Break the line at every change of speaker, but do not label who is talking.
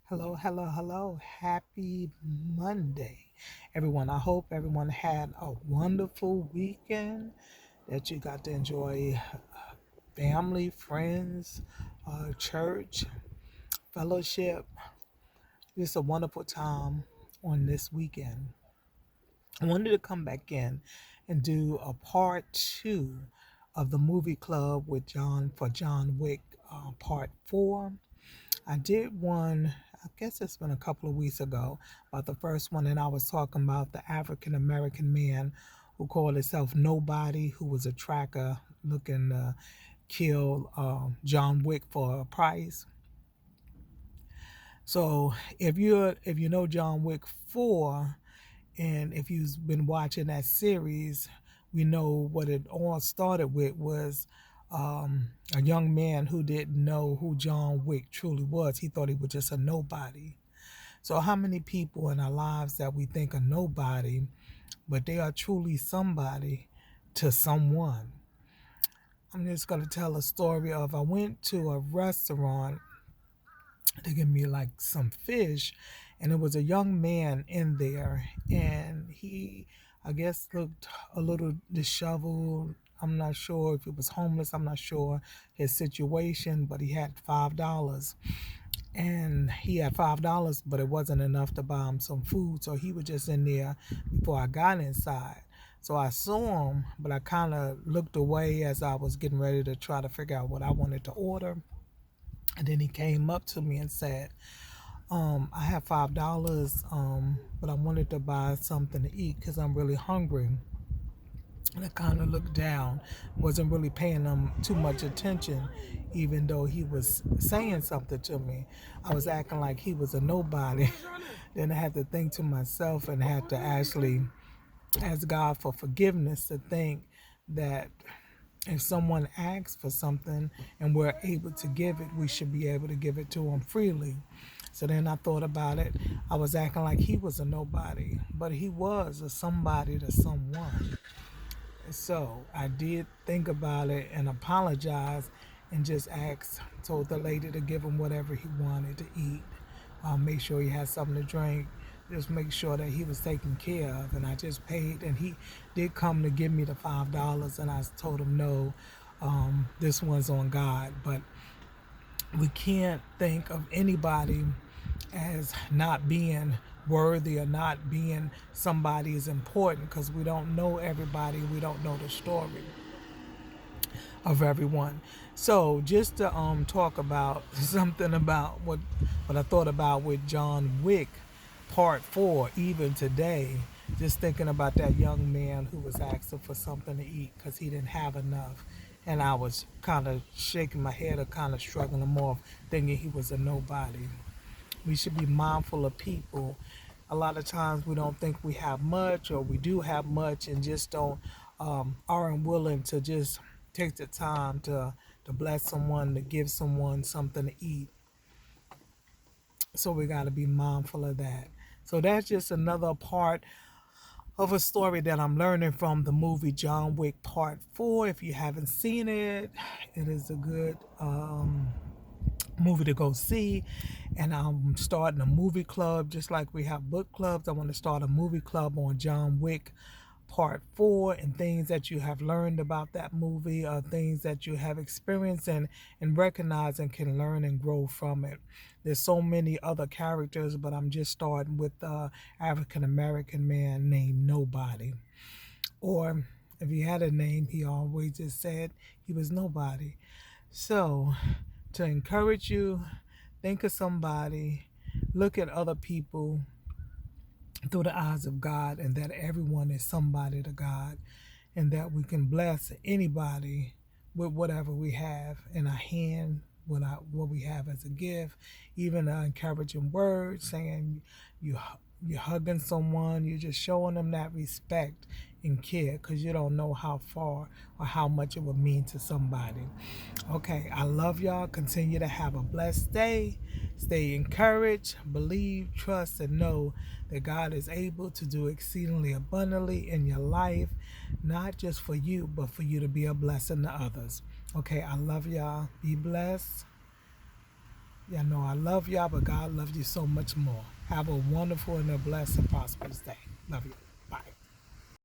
Hello, hello, hello. Happy Monday, everyone. I hope everyone had a wonderful weekend, that you got to enjoy family, friends, church, fellowship. Just a wonderful time on this weekend. I wanted to come back in and do a part two of the movie club with John Wick, part four. I did one, I guess it's been a couple of weeks ago, about the first one, and I was talking about the African American man who called himself Nobody, who was a tracker looking to kill John Wick for a price. So if you know John Wick 4, and if you've been watching that series, we know what it all started with was a young man who didn't know who John Wick truly was. He thought he was just a nobody. So how many people in our lives that we think are nobody, but they are truly somebody to someone? I'm just going to tell a story of I went to a restaurant to give me like some fish, and there was a young man in there, and he, I guess, looked a little disheveled. I'm not sure if he was homeless. I'm not sure his situation, but he had $5, and he had $5, but it wasn't enough to buy him some food. So he was just in there before I got inside. So I saw him, but I kind of looked away as I was getting ready to try to figure out what I wanted to order. And then he came up to me and said, I have $5, but I wanted to buy something to eat because I'm really hungry. And I kind of looked down, wasn't really paying him too much attention, even though he was saying something to me. I was acting like he was a nobody. Then I had to think to myself and had to actually ask God for forgiveness, to think that if someone asks for something and we're able to give it, we should be able to give it to them freely. So then I thought about it. I was acting like he was a nobody, but he was a somebody to someone. So I did think about it and apologize, and just asked, told the lady to give him whatever he wanted to eat. Make sure he had something to drink. Just make sure that he was taken care of. And I just paid, and he did come to give me the $5, and I told him no, this one's on God. But we can't think of anybody as not being worthy or not being somebody is important, because we don't know everybody. We don't know the story of everyone. So just to talk about something about what I thought about with John Wick part 4, even today, just thinking about that young man who was asking for something to eat because he didn't have enough. And I was kind of shaking my head or kind of shrugging him off, thinking he was a nobody. We should be mindful of people. A lot of times we don't think we have much, or we do have much, and just don't aren't willing to just take the time to bless someone, to give someone something to eat. So we got to be mindful of that. So that's just another part of a story that I'm learning from the movie John Wick Part 4. If you haven't seen it, it is a good movie to go see. And I'm starting a movie club, just like we have book clubs. I want to start a movie club on John Wick Part 4, and things that you have learned about that movie, or things that you have experienced and recognize and can learn and grow from it. There's so many other characters, but I'm just starting with the African American man named Nobody. Or if he had a name, he always just said he was nobody. So, to encourage you, think of somebody, look at other people through the eyes of God, and that everyone is somebody to God, and that we can bless anybody with whatever we have in our hand, what we have as a gift, even an encouraging word, saying you're hugging someone, you're just showing them that respect and care, because you don't know how far or how much it would mean to somebody. Okay, I love y'all. Continue to have a blessed day. Stay encouraged, believe, trust, and know that God is able to do exceedingly abundantly in your life, not just for you, but for you to be a blessing to others. Okay, I love y'all. Be blessed. Y'all know I love y'all, but God loves you so much more. Have a wonderful and a blessed and prosperous day. Love you.